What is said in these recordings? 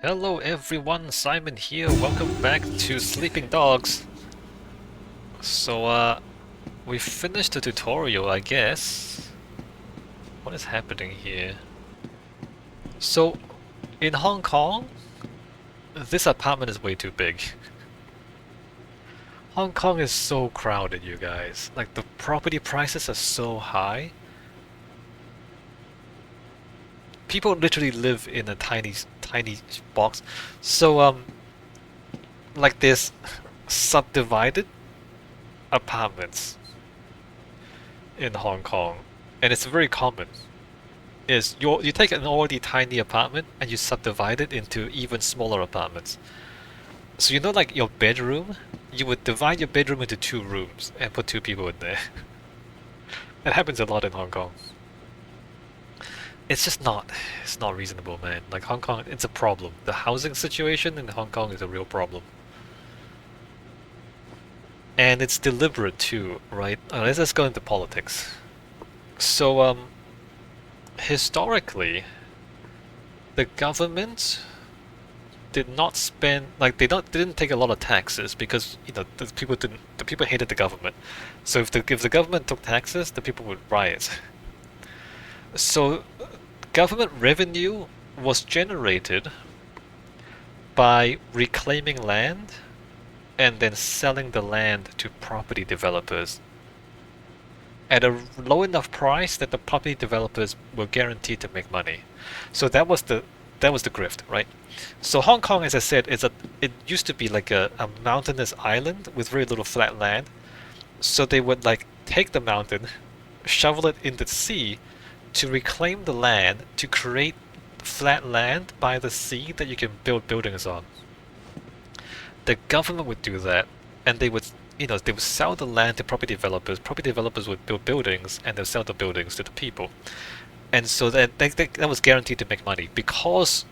Hello everyone, Simon here. Welcome back to Sleeping Dogs. So, we finished the tutorial, I guess. What is happening here? So, in Hong Kong, this apartment is way too big. Hong Kong is so crowded, you guys. Like, the property prices are so high. People literally live in a tiny box. So, like this subdivided apartments in Hong Kong, and it's very common. Is you take an already tiny apartment and you subdivide it into even smaller apartments. So you know, like your bedroom, you would divide your bedroom into two rooms and put two people in there. That happens a lot in Hong Kong. It's just not, it's not reasonable, man. Like Hong Kong, it's a problem. The housing situation in Hong Kong is a real problem. And it's deliberate too, right? Let's just go into politics. So, historically, the government did not spend like didn't take a lot of taxes because the people hated the government. So if the government took taxes, the people would riot. So government revenue was generated by reclaiming land and then selling the land to property developers at a low enough price that the property developers were guaranteed to make money. So that was the grift, right? So Hong Kong, as I said, it used to be like a mountainous island with very little flat land. So they would like take the mountain, shovel it into the sea to reclaim the land to create flat land by the sea that you can build buildings on. The government would do that, and they would sell the land to property developers. Property developers would build buildings, and they'll sell the buildings to the people. And so that was guaranteed to make money because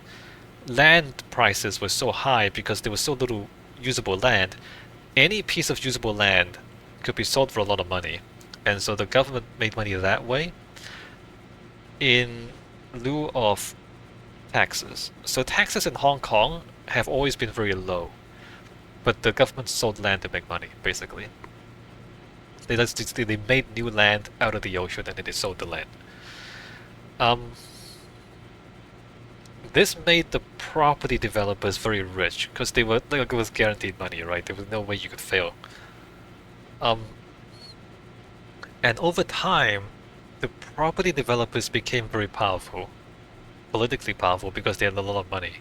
land prices were so high because there was so little usable land. Any piece of usable land could be sold for a lot of money, and so the government made money that way in lieu of taxes. So taxes in Hong Kong have always been very low, but the government sold land to make money, basically. They made new land out of the ocean and then they sold the land. Um, this made the property developers very rich because they were like it was guaranteed money, right? There was no way you could fail. Um, and over time, the property developers became very powerful, politically powerful because they had a lot of money.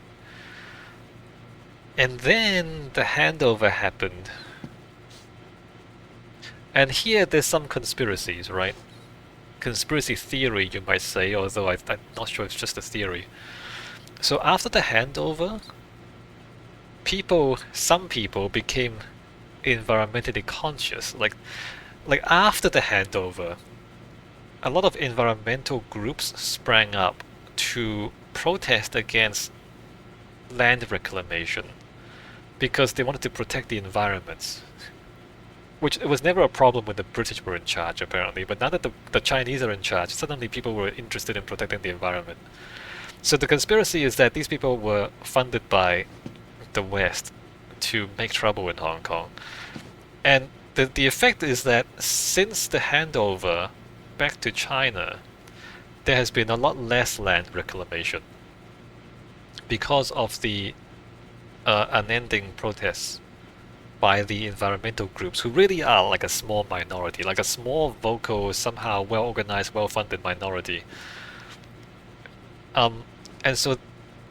And then the handover happened. And here there's some conspiracies, right? Conspiracy theory, you might say, although I'm not sure it's just a theory. So after the handover, some people became environmentally conscious. Like after the handover, a lot of environmental groups sprang up to protest against land reclamation because they wanted to protect the environment. Which it was never a problem when the British were in charge, apparently, but now that the Chinese are in charge, suddenly people were interested in protecting the environment. So the conspiracy is that these people were funded by the West to make trouble in Hong Kong. And the effect is that since the handover back to China, there has been a lot less land reclamation because of the unending protests by the environmental groups, who really are like a small minority, like a small, vocal, somehow well-organized, well-funded minority. Um, and so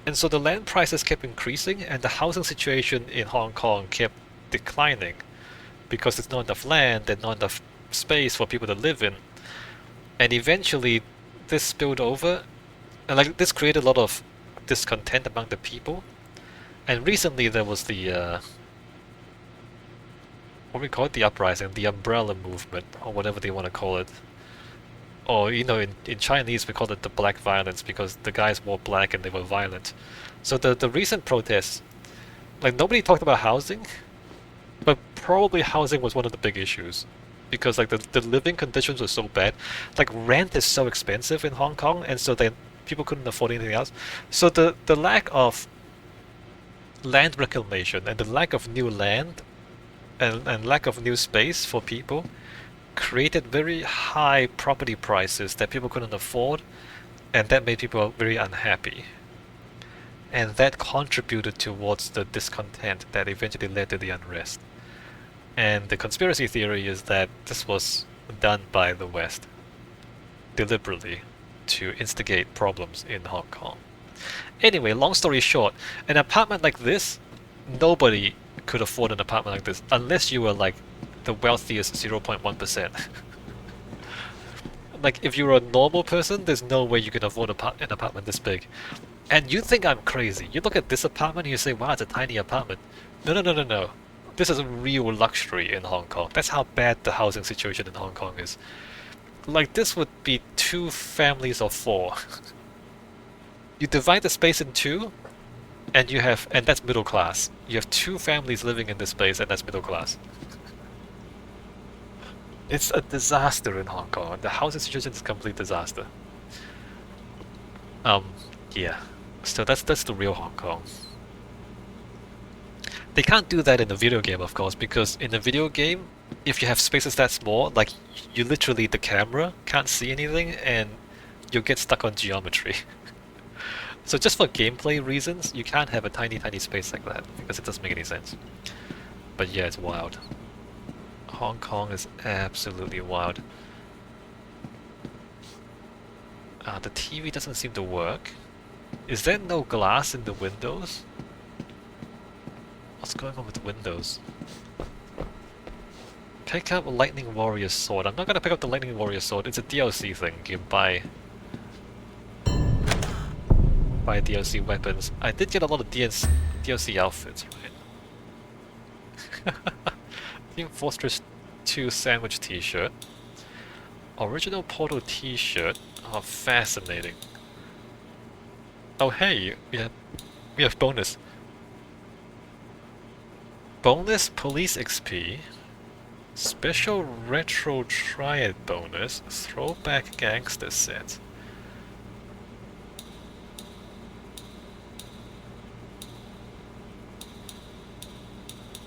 and so the land prices kept increasing, and the housing situation in Hong Kong kept declining because there's not enough land and not enough space for people to live in. And eventually, this spilled over, and like this created a lot of discontent among the people. And recently, there was the what we call it, the uprising, the umbrella movement, or whatever they want to call it. Or, in Chinese we call it the black violence because the guys wore black and they were violent. So the recent protests, like nobody talked about housing, but probably housing was one of the big issues. Because like the living conditions were so bad. Like rent is so expensive in Hong Kong and so then people couldn't afford anything else. So the lack of land reclamation and the lack of new land and lack of new space for people created very high property prices that people couldn't afford, and that made people very unhappy. And that contributed towards the discontent that eventually led to the unrest. And the conspiracy theory is that this was done by the West deliberately to instigate problems in Hong Kong. Anyway, long story short, an apartment like this, nobody could afford an apartment like this unless you were like the wealthiest 0.1%. Like, if you're a normal person, there's no way you can afford an apartment this big. And you think I'm crazy. You look at this apartment and you say, wow, it's a tiny apartment. No, no, no, no, no. This is a real luxury in Hong Kong. That's how bad the housing situation in Hong Kong is. Like, this would be 2 families of 4. You divide the space in 2, and that's middle class. You have 2 families living in this space, and that's middle class. It's a disaster in Hong Kong. The housing situation is a complete disaster. Yeah. So that's the real Hong Kong. They can't do that in a video game, of course, because in a video game, if you have spaces that small, like, you literally, the camera can't see anything, and you'll get stuck on geometry. So just for gameplay reasons, you can't have a tiny, tiny space like that, because it doesn't make any sense. But yeah, it's wild. Hong Kong is absolutely wild. The TV doesn't seem to work. Is there no glass in the windows? What's going on with the windows? Pick up a Lightning Warrior sword. I'm not gonna pick up the Lightning Warrior sword. It's a DLC thing. You can buy DLC weapons. I did get a lot of DLC outfits, right? Team Fortress 2 sandwich t-shirt. Original Portal t-shirt. Oh, fascinating. Oh hey, we have bonus. Bonus police XP. Special retro triad bonus. Throwback gangster set.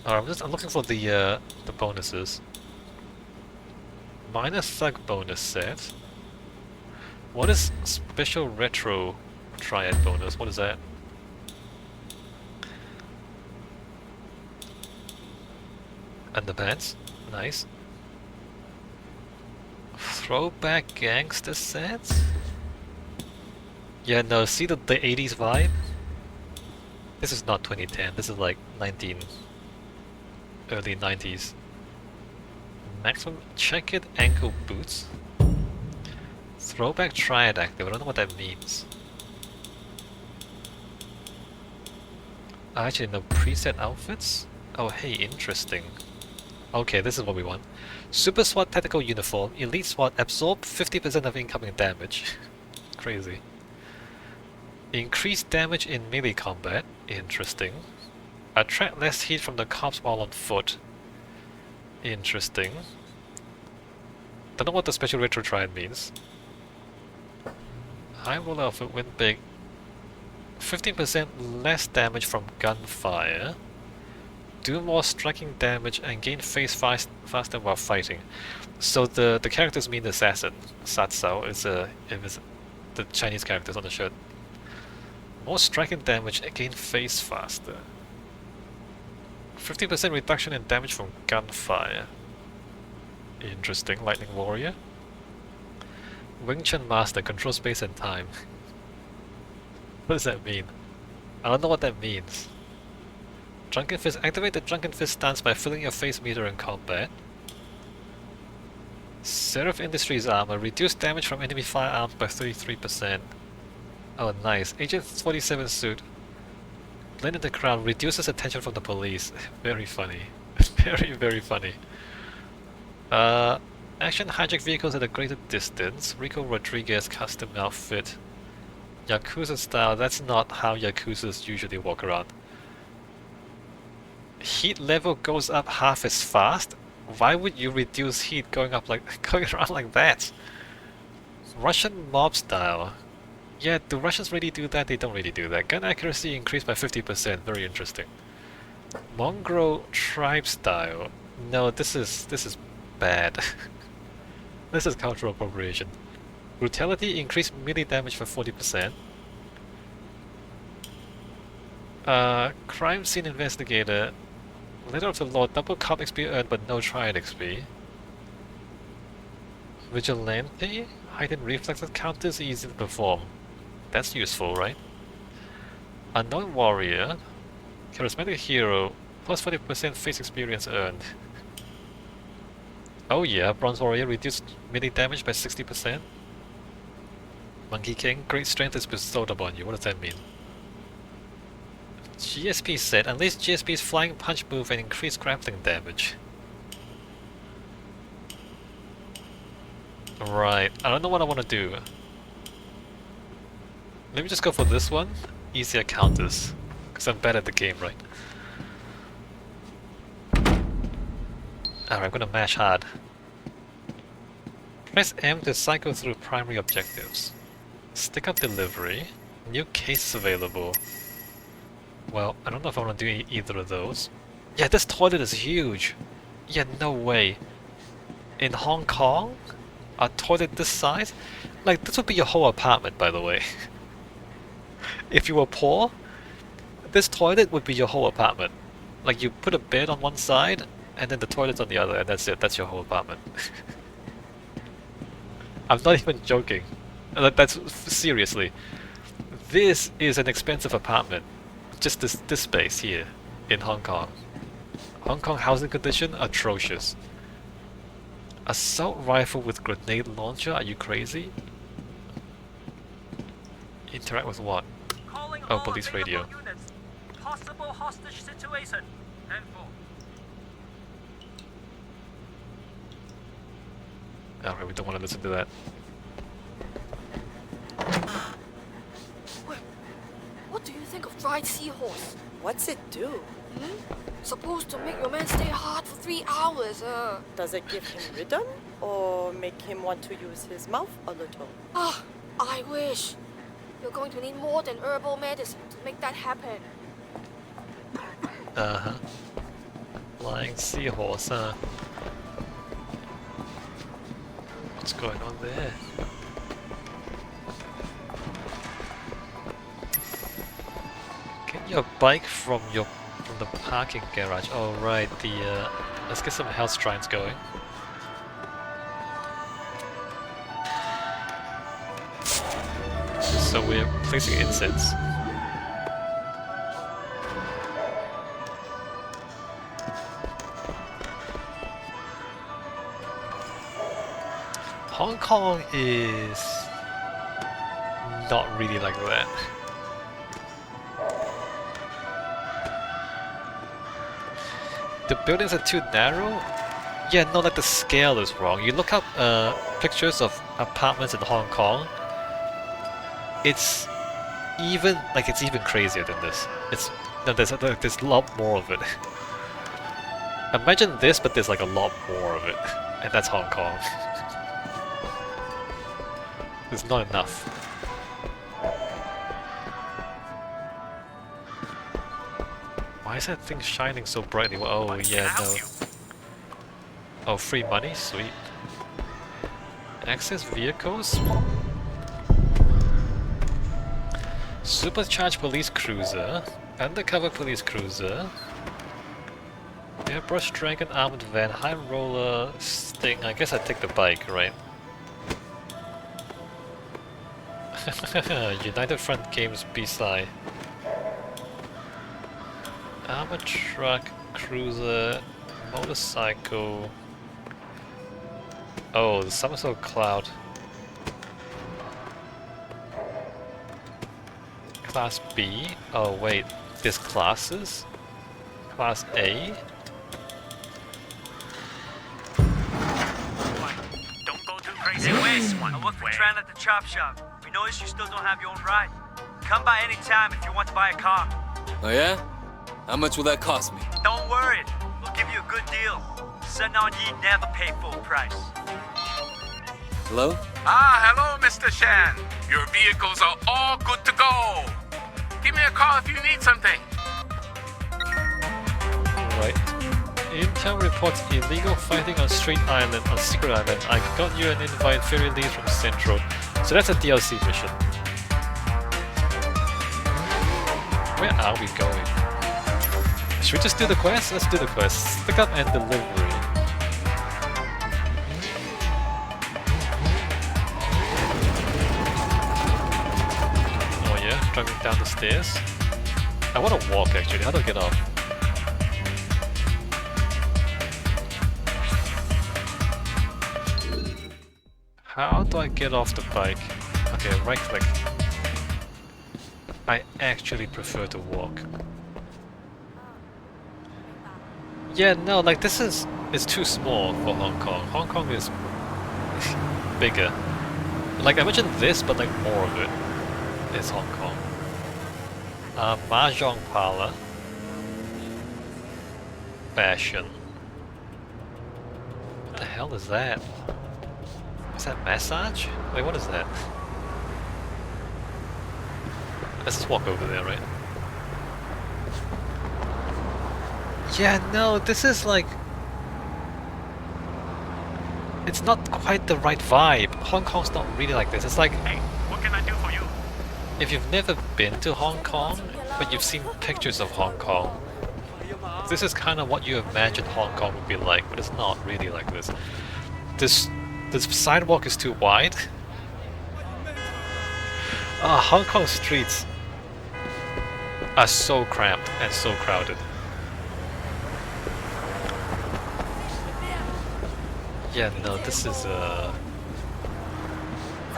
Alright, I'm looking for the bonuses. Minor thug bonus set. What is special retro triad bonus? What is that? Underpants. Nice. Throwback gangster set? Yeah, no, see the 80s vibe? This is not 2010, this is like early 90s. Maximum checkered ankle boots. Throwback triad active, I don't know what that means. Actually, no preset outfits? Oh hey, interesting. Okay, this is what we want. Super SWAT tactical uniform, elite SWAT, absorb 50% of incoming damage. Crazy. Increased damage in melee combat. Interesting. Attract less heat from the cops while on foot. Interesting. Don't know what the special retro triad means. High roll outfit, win big. 15% less damage from gunfire. Do more striking damage and gain phase faster while fighting. So the characters mean assassin. Satsao is the Chinese characters on the shirt. More striking damage and gain phase faster. 15% reduction in damage from gunfire. Interesting. Lightning Warrior. Wing Chun Master, control space and time. What does that mean? I don't know what that means. Drunken Fist. Activate the Drunken Fist stance by filling your face meter in combat. Seraph Industries armor. Reduce damage from enemy firearms by 33%. Oh, nice. Agent 47 suit. Blend in the crowd. Reduces attention from the police. Very funny. Very, very funny. Action hijack vehicles at a greater distance. Rico Rodriguez custom outfit. Yakuza style. That's not how Yakuzas usually walk around. Heat level goes up half as fast? Why would you reduce heat going around like that? Russian mob style. Yeah, do Russians really do that? They don't really do that. Gun accuracy increased by 50%. Very interesting. Mongrel tribe style. No, this is bad. This is cultural appropriation. Brutality increased melee damage by 40%. Crime scene investigator. Letter of the law, double cop XP earned but no triad XP. Vigilante, heightened reflexes counters easy to perform. That's useful, right? Unknown warrior, charismatic hero, plus 40% face experience earned. Oh yeah, bronze warrior reduced melee damage by 60%. Monkey king, great strength is bestowed upon you. What does that mean? GSP set, unleash GSP's flying punch move and increase grappling damage. Right, I don't know what I want to do. Let me just go for this one. Easier counters. Because I'm bad at the game, right? Alright, I'm gonna mash hard. Press M to cycle through primary objectives. Stick up delivery. New cases available. Well, I don't know if I want to do either of those. Yeah, this toilet is huge! Yeah, no way. In Hong Kong? A toilet this size? Like, this would be your whole apartment, by the way. If you were poor, this toilet would be your whole apartment. Like, you put a bed on one side, and then the toilet's on the other, and that's it. That's your whole apartment. I'm not even joking. That's seriously. This is an expensive apartment. Just this space here in Hong Kong. Hong Kong housing condition atrocious. Assault rifle with grenade launcher? Are you crazy? Interact with what? Oh, police radio. Possible hostage situation. Alright, we don't want to listen to that. What do you think of dried seahorse? What's it do? Supposed to make your man stay hard for 3 hours, Does it give him rhythm or make him want to use his mouth a little? Ah, I wish. You're going to need more than herbal medicine to make that happen. Uh-huh. Flying seahorse, huh? What's going on there? Get your bike from the parking garage. Oh right, let's get some health shrines going. So we're placing incense. Hong Kong is not really like that. The buildings are too narrow? Yeah, no, like the scale is wrong. You look up pictures of apartments in Hong Kong. It's even crazier than this. There's a lot more of it. Imagine this, but there's like a lot more of it, and that's Hong Kong. There's not enough. Why is that thing shining so brightly? Oh yeah, no. Oh, free money? Sweet. Access vehicles? Supercharged police cruiser. Undercover police cruiser. Airbrush Dragon armored van. High roller sting. I guess I take the bike, right? United Front Games B-side. Armored truck, cruiser, motorcycle. Oh, the somersault cloud. Class B. Oh wait, there's classes? Class A? Don't go too crazy. Hey, Wes, I work for Tran at the chop shop. We notice you still don't have your own ride. Come by any time if you want to buy a car. Oh yeah? How much will that cost me? Don't worry, we'll give you a good deal. Send on ye never pay full price. Hello? Ah, hello, Mr. Shen. Your vehicles are all good to go. Give me a call if you need something. Right. Intel reports illegal fighting on Street Island, on Secret Island. I got you an invite, Ferry Lee from Central. So that's a DLC mission. Where are we going? Should we just do the quest? Let's do the quest. Pick up and delivery. Oh yeah, driving down the stairs. I want to walk actually. How do I get off? How do I get off the bike? Okay, right click. I actually prefer to walk. Yeah, no, like this is... it's too small for Hong Kong. Hong Kong is bigger. Like imagine this, but like more of it is Hong Kong. Mahjong parlor. Fashion. What the hell is that? Is that massage? Wait, what is that? Let's just walk over there, right? Yeah, no, this is like... it's not quite the right vibe. Hong Kong's not really like this. It's like... Hey, what can I do for you? if you've never been to Hong Kong, but you've seen pictures of Hong Kong, this is kind of what you imagine Hong Kong would be like, but it's not really like this. The sidewalk is too wide. Hong Kong streets are so cramped and so crowded. Yeah, no, this is the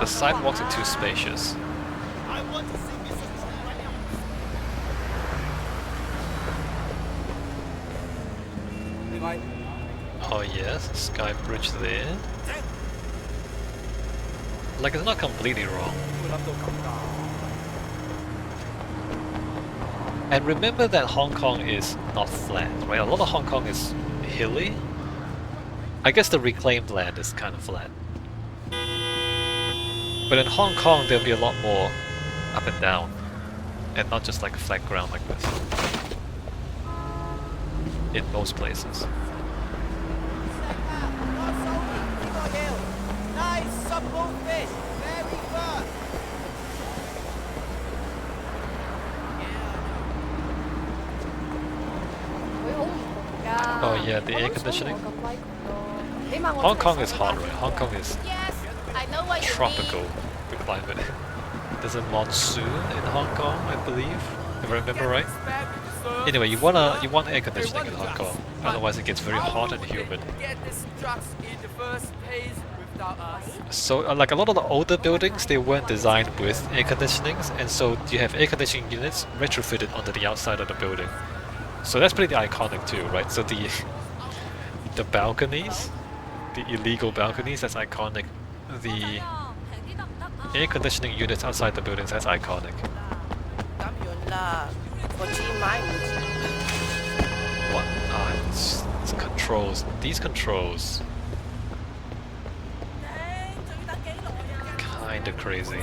sidewalks are too spacious. Oh yes, sky bridge there. Like it's not completely wrong. And remember that Hong Kong is not flat, right? A lot of Hong Kong is hilly. I guess the reclaimed land is kind of flat. But in Hong Kong there'll be a lot more up and down. And not just like flat ground like this. In most places. Oh yeah, the air conditioning. Hong Kong is hot, right? Hong Kong is tropical, the climate. There's a monsoon in Hong Kong, I believe, if I remember right. Anyway, you want air conditioning in Hong Kong, otherwise it gets very hot and humid. So like a lot of the older buildings, they weren't designed with air conditionings, and so you have air conditioning units retrofitted onto the outside of the building. So that's pretty iconic too, right? So the balconies, the illegal balconies, that's iconic. The air conditioning units outside the buildings, that's iconic. What? It's controls. These controls. Kinda crazy.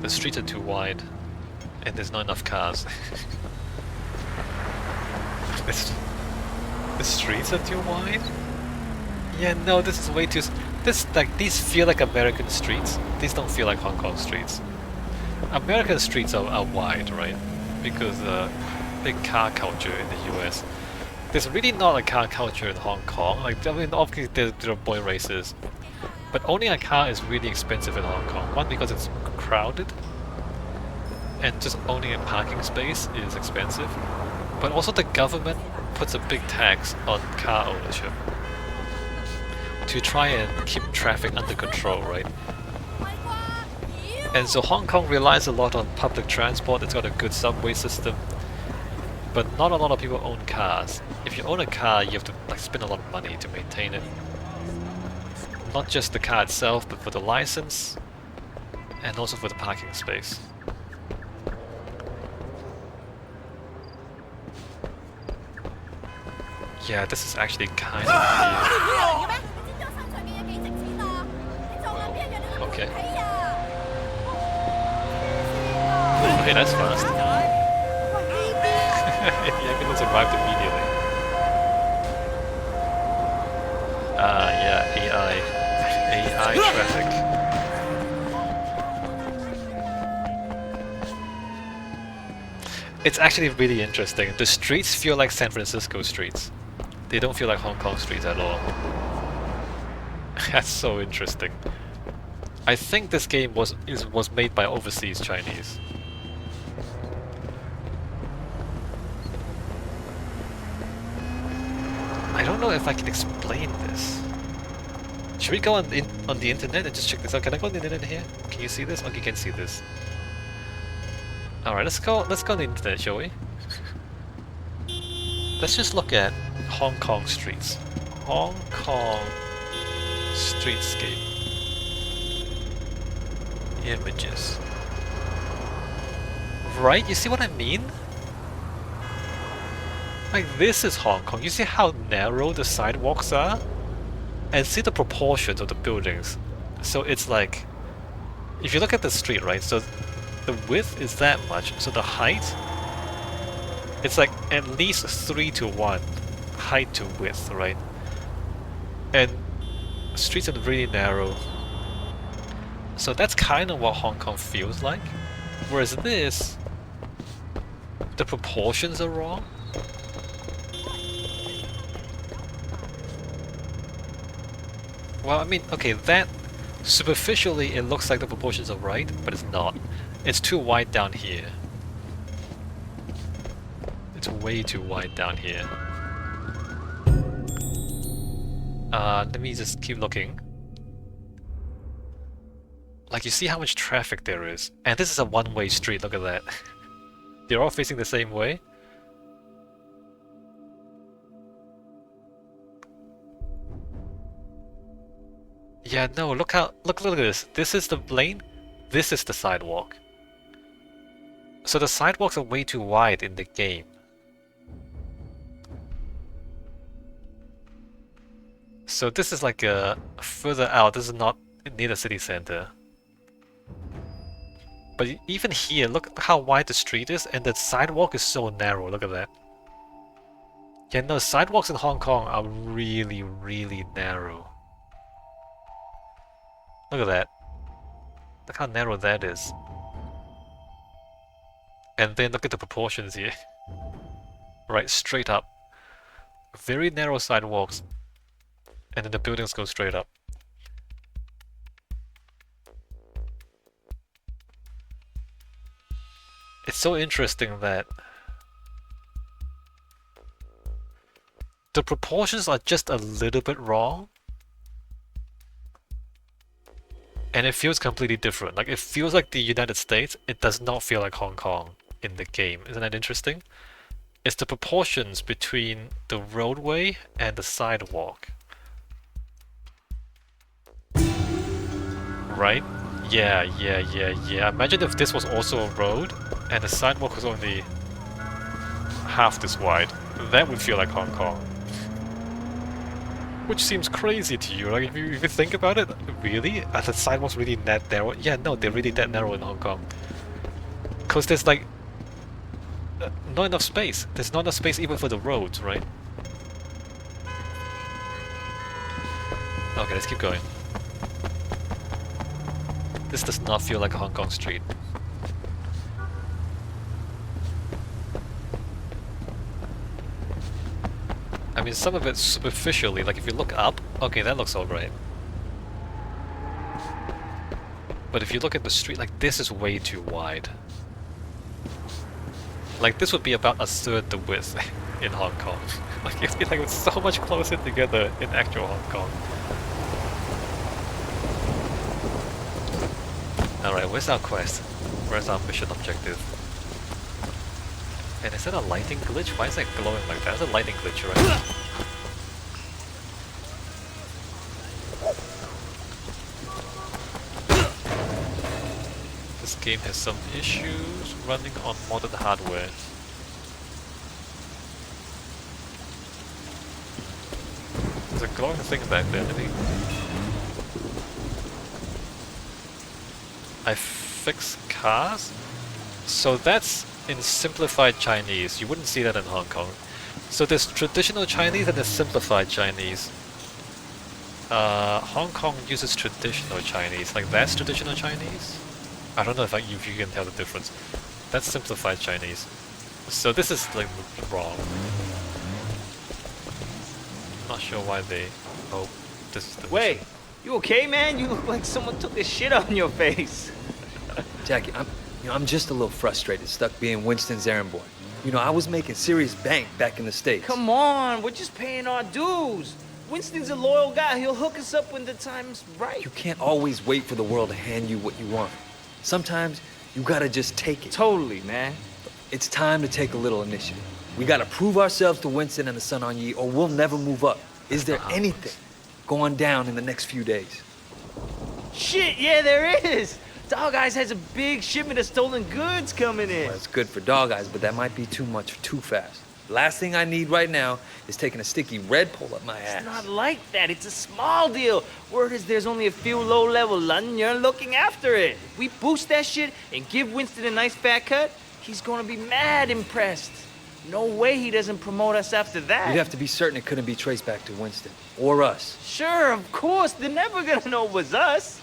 The streets are too wide, and there's not enough cars. The streets are too wide? Yeah, no, this is way too... these feel like American streets. These don't feel like Hong Kong streets. American streets are wide, right? Because big car culture in the US. There's really not a car culture in Hong Kong. Like, I mean, obviously there are boy races. But owning a car is really expensive in Hong Kong. One, because it's crowded. And just owning a parking space is expensive. But also the government puts a big tax on car ownership. To try and keep traffic under control, right? And so Hong Kong relies a lot on public transport. It's got a good subway system. But not a lot of people own cars. If you own a car, you have to like spend a lot of money to maintain it. Not just the car itself, but for the license, and also for the parking space. Yeah, this is actually kind of weird. Okay. Okay, that's fast. The ambulance arrived immediately. Yeah, AI traffic. It's actually really interesting. The streets feel like San Francisco streets. They don't feel like Hong Kong streets at all. That's so interesting. I think this game was made by overseas Chinese. I don't know if I can explain this. Should we go on the internet and just check this out? Can I go on the internet here? Can you see this? Okay, you can see this. Alright, let's go on the internet, shall we? Let's just look at Hong Kong streets. Hong Kong streetscape. Images. Right? You see what I mean? Like, this is Hong Kong. You see how narrow the sidewalks are? And see the proportions of the buildings. So it's like, if you look at the street, right? So the width is that much. So the height, it's like at least 3:1 height to width, right? And streets are really narrow. So that's kind of what Hong Kong feels like. Whereas this, the proportions are wrong. Well, I mean, okay, that superficially it looks like the proportions are right, but it's not. It's too wide down here. It's way too wide down here. Let me just keep looking. Like, you see how much traffic there is? And this is a one-way street, look at that. They're all facing the same way. Yeah, no, look at this. This is the lane, this is the sidewalk. So the sidewalks are way too wide in the game. So this is like further out, this is not near the city center. But even here, look how wide the street is, and the sidewalk is so narrow, look at that. Yeah, no, sidewalks in Hong Kong are really, really narrow. Look at that. Look how narrow that is. And then look at the proportions here. Right, straight up. Very narrow sidewalks. And then the buildings go straight up. It's so interesting that the proportions are just a little bit wrong. And it feels completely different. Like, it feels like the United States, it does not feel like Hong Kong in the game. Isn't that interesting? It's the proportions between the roadway and the sidewalk. Right? Yeah. Imagine if this was also a road and the sidewalk was only half this wide. That would feel like Hong Kong. Which seems crazy to you, like if you think about it, really? Are the sidewalks really that narrow? Yeah, no, they're really that narrow in Hong Kong. Because there's like not enough space. There's not enough space even for the roads, right? Okay, let's keep going. This does not feel like a Hong Kong street. I mean, some of it superficially, like if you look up, okay, that looks alright. But if you look at the street, like this is way too wide. Like this would be about a third the width in Hong Kong. Like it'd be like so much closer together in actual Hong Kong. Alright, where's our quest? Where's our mission objective? And is that a lighting glitch? Why is that glowing like that? It's a lighting glitch, right? This game has some issues running on modern hardware. strong thing back then. I think I fix cars. So that's in simplified Chinese. You wouldn't see that in Hong Kong. So there's traditional Chinese and there's simplified Chinese. Hong Kong uses traditional Chinese. Like that's traditional Chinese. I don't know if you can tell the difference. That's simplified Chinese. So this is like wrong. Not sure why they. Oh, this is the. Wait, you okay, man? You look like someone took a shit on your face. Jackie, I'm just a little frustrated, stuck being Winston's errand boy. You know, I was making serious bank back in the States. Come on, we're just paying our dues. Winston's a loyal guy. He'll hook us up when the time's right. You can't always wait for the world to hand you what you want. Sometimes you gotta just take it. Totally, man. It's time to take a little initiative. We gotta prove ourselves to Winston and the Sun On Yee, or we'll never move up. Is there anything going down in the next few days? Shit, yeah, there is. Dog Eyes has a big shipment of stolen goods coming in. Well, it's good for Dog Eyes, but that might be too much too fast. Last thing I need right now is taking a sticky red pole up my ass. It's not like that. It's a small deal. Word is there's only a few low-level Londoners looking after it. If we boost that shit and give Winston a nice fat cut, he's gonna be mad impressed. No way he doesn't promote us after that. You'd have to be certain it couldn't be traced back to Winston. Or us. Sure, of course. They're never gonna know it was us.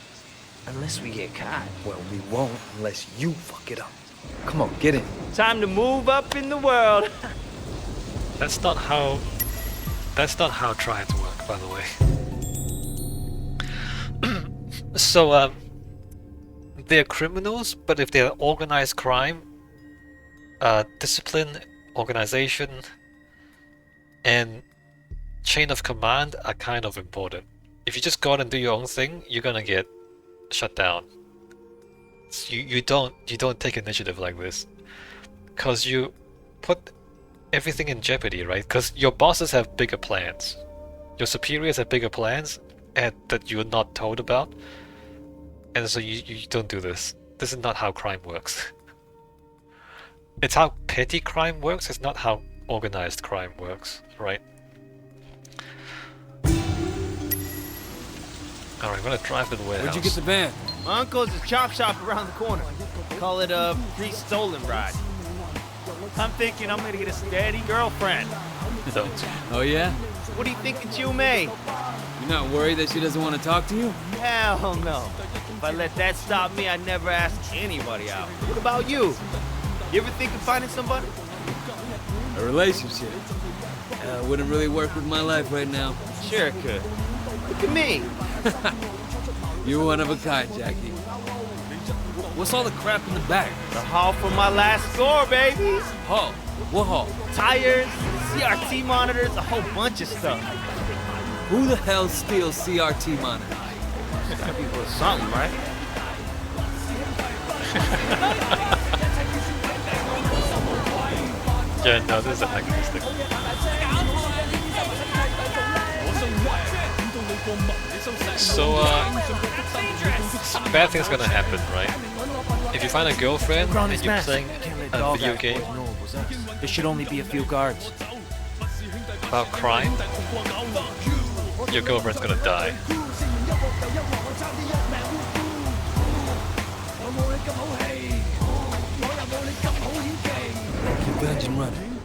Unless we get caught. Well, we won't unless you fuck it up. Come on, get in. Time to move up in the world. That's not how triads work, by the way. So, they're criminals, but if they're organized crime, discipline, organization, and chain of command are kind of important. If you just go out and do your own thing, you're gonna get shut down. So you don't take initiative like this, cause you put everything in jeopardy, right? Because your bosses have bigger plans, your superiors have bigger plans, and that you're not told about, and so you don't do this. This is not how crime works. It's how petty crime works. It's not how organized crime works, right? All right, I'm gonna drive to the warehouse. Where'd you get the van? My uncle's a chop shop around the corner. Call it a free stolen ride. I'm thinking I'm gonna get a steady girlfriend. Don't. Oh, yeah? What do you think of you, May? You're not worried that she doesn't want to talk to you? Hell no. If I let that stop me, I'd never ask anybody out. What about you? You ever think of finding somebody? A relationship. Wouldn't really work with my life right now. Sure it could. Look at me. You're one of a kind, Jackie. What's all the crap in the back? The haul for my last score, baby. Haul? What haul? Tires, CRT monitors, a whole bunch of stuff. Who the hell steals CRT monitors? Gotta be worth something, right? Yeah, no, this is anachronistic. So, bad things gonna happen, right? If you find a girlfriend and you're playing a video game There should only be a few guards. about crime, your girlfriend's gonna die. Keep the engine running.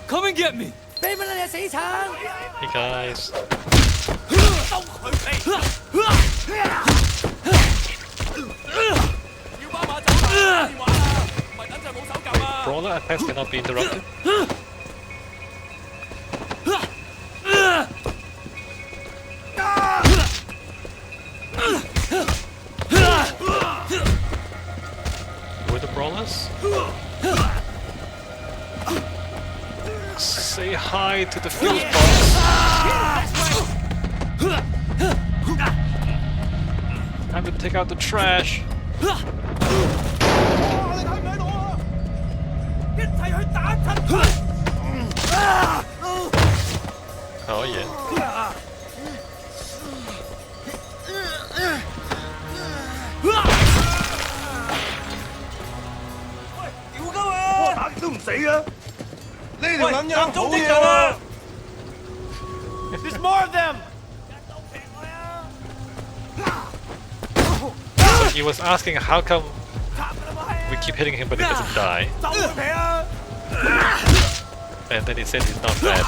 Come and get me! Hey guys. Brawler attacks cannot be interrupted. Who are the brawlers? Say hi to the fuse box. Time to take out the trash. Oh yeah. There's more of them! He was asking how come we keep hitting him but he doesn't die. And then he said he's not bad.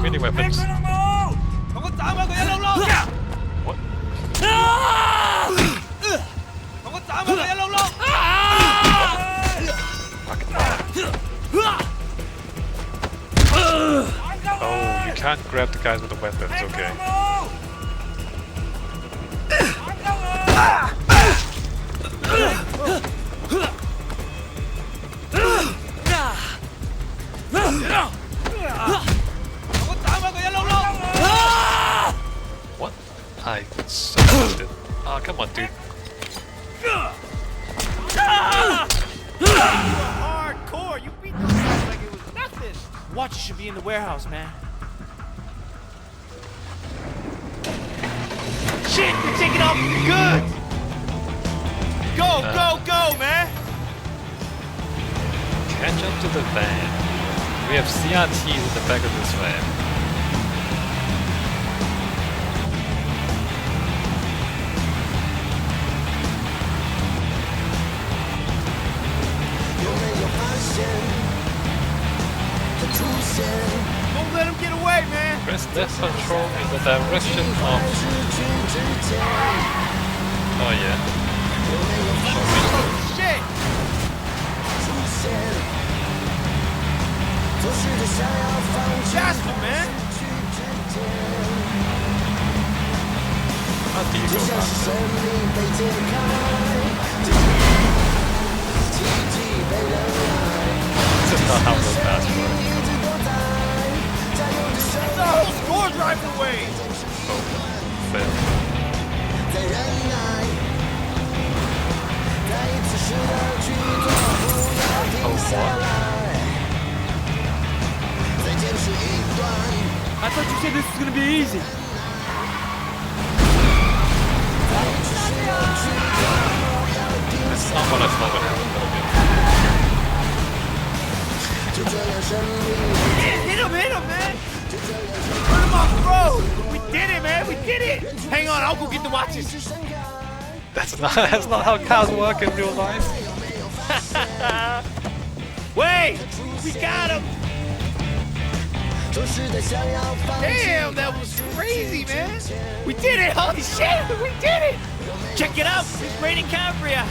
Mini weapons. What? Oh, you can't grab the guys with the weapons, okay. What? I so it. Oh, come on, dude. Hardcore! You beat those guys like it was nothing! Watch, you should be in the warehouse, man. Shit! They're taking off with the goods! Go, go, go, man! Catch up to the van. We have CRTs in the back of this van. Don't let him get away, man! Press left control in the direction of... Oh yeah. Oh, shit! Jasper, man! How do you go faster? This is not how those fast work. The whole score driving away! Oh, fail. Oh, what? I thought you said this was gonna be easy. That's not what I thought would happen, Hit him, man! Put him off the road! We did it, man! We did it! Hang on, I'll go get the watches. that's not how cars work in real life. Wait! We got him! Damn, that was crazy, man! We did it! Holy shit! We did it! Check it out! It's raining Cambria!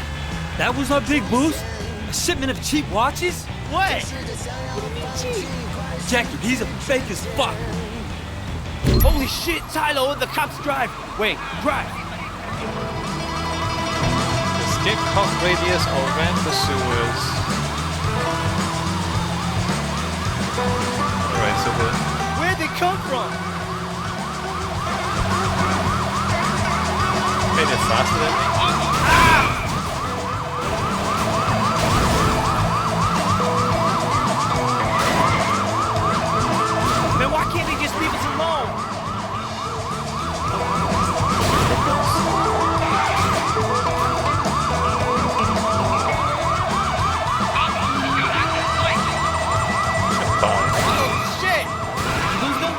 That was our big boost? A shipment of cheap watches? What? What do you mean cheap? Jackie, these are fake as fuck. Holy shit, Tylo, the cops drive! Wait, drive! Escape cop radius or ran the sewers. Alright, so the... Where'd they come from? Hey, they're faster than me? Man, why can't they just leave us alone? Oh, shit! Lose them?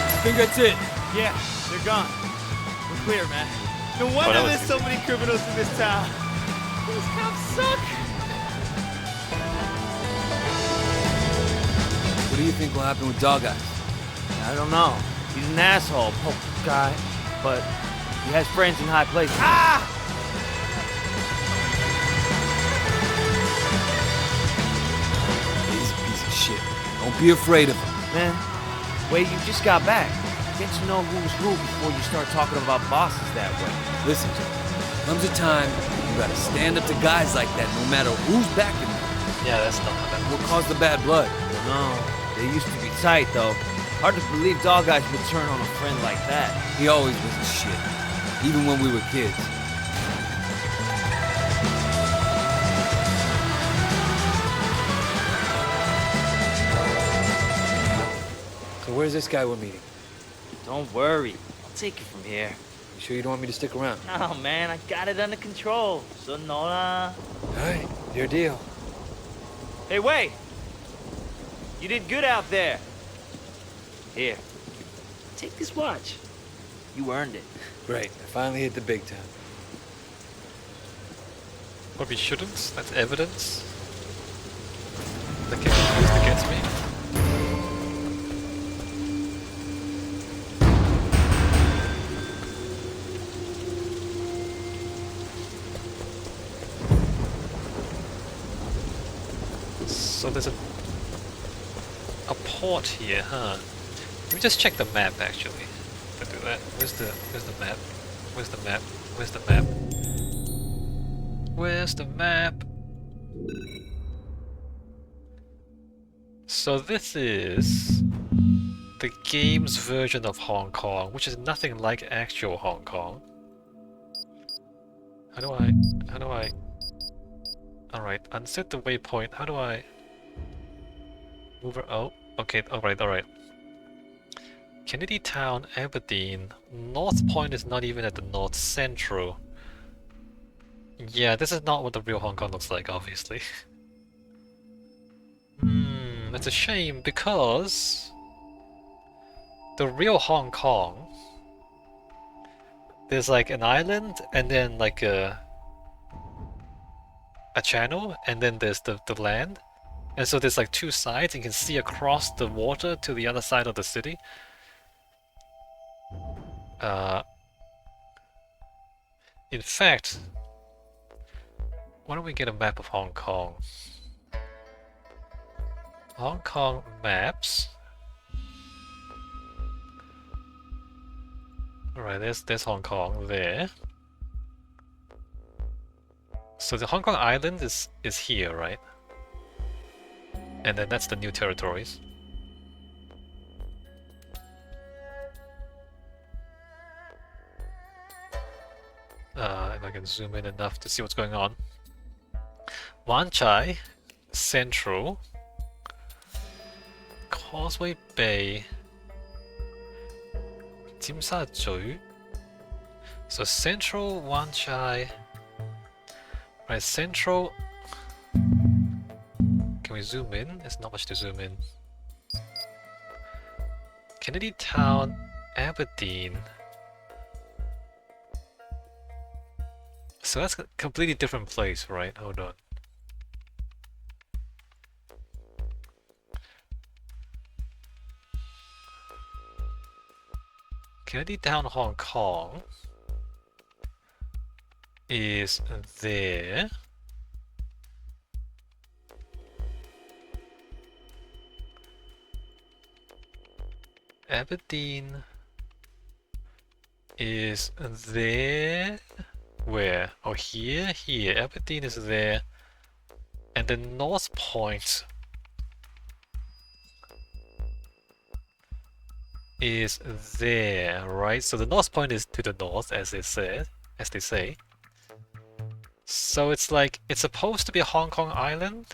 I think that's it. Yeah, they're gone. We're clear, man. No that wonder was there's so many criminals in this town. These cops suck. What do you think will happen with Dog Eyes? I don't know. He's an asshole, poor guy. But he has friends in high places. Ah! He's a piece of shit. Don't be afraid of him. Man, wait, you just got back. Get to know who's who before you start talking about bosses that way. Listen, Joe, comes a time you gotta stand up to guys like that no matter who's backing them. Yeah, that's not how that What works. caused the bad blood? No, they used to be tight though. Hard to believe Dog Eyes would turn on a friend like that. He always was a shit, even when we were kids. So where's this guy we're meeting? Don't worry, I'll take it from here. You sure you don't want me to stick around? Oh man, I got it under control. So no la. Alright, your deal. Hey, Wei! You did good out there. Here, take this watch. You earned it. Great, I finally hit the big time. But we shouldn't. That's evidence. That can be used against me. So there's a port here, huh? Let me just check the map actually. To do that. Where's the map? Where's the map? Where's the map? Where's the map? So this is the game's version of Hong Kong, which is nothing like actual Hong Kong. How do I... Alright, unset the waypoint. How do I... Move her out? Okay, alright. Kennedy Town, Aberdeen. North Point is not even at the North Central. Yeah, this is not what the real Hong Kong looks like, obviously. It's a shame because the real Hong Kong, there's like an island and then like a channel and then there's the land. And so there's like two sides, and you can see across the water to the other side of the city. In fact, why don't we get a map of Hong Kong? Hong Kong maps. Alright, there's Hong Kong there. So the Hong Kong Island is here, right? And then that's the new territories. If I can zoom in enough to see what's going on. Wan Chai, Central, Causeway Bay, Tsim Sha Tsui. So Central, Wan Chai. Right, Central. Can we zoom in? There's not much to zoom in. Kennedy Town, Aberdeen. So that's a completely different place, right? Hold on. Kennedy Town, Hong Kong is there. Aberdeen is there. Where? Oh, here. Aberdeen is there. And then North Point is there, right? So the North Point is to the north, as they say. So it's like, it's supposed to be a Hong Kong island.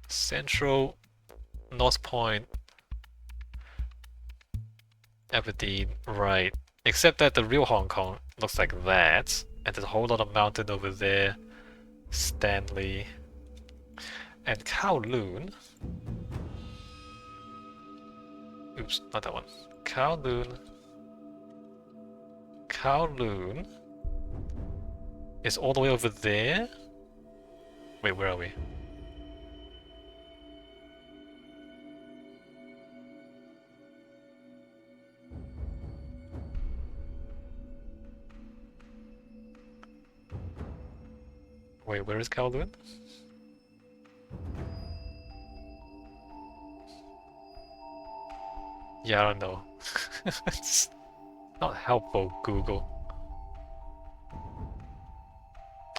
Central, North Point, Aberdeen, right. Except that the real Hong Kong looks like that. And there's a whole lot of mountain over there. Stanley. And Kowloon. Oops, not that one. Kowloon. Kowloon is all the way over there. Wait, where are we? Wait, where is Kowloon? Yeah, I don't know. It's not helpful, Google.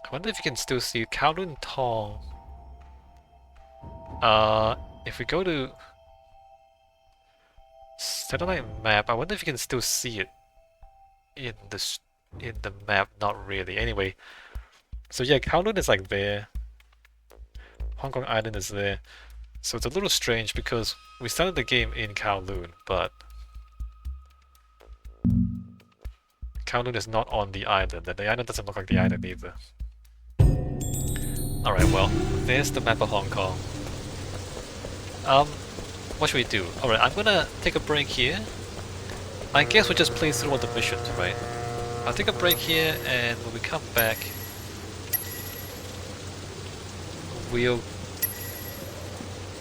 I wonder if you can still see Kowloon Tong. If we go to satellite map, I wonder if you can still see it in the map. Not really. Anyway, so yeah, Kowloon is like there. Hong Kong Island is there. So it's a little strange because we started the game in Kowloon, but Kowloon is not on the island, and the island doesn't look like the island either. Alright, well, there's the map of Hong Kong. What should we do? Alright, I'm gonna take a break here. I guess we'll just play through all the missions, right? I'll take a break here, and when we come back, we'll...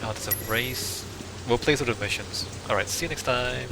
Oh, there's a race. We'll play through the missions. Alright, see you next time.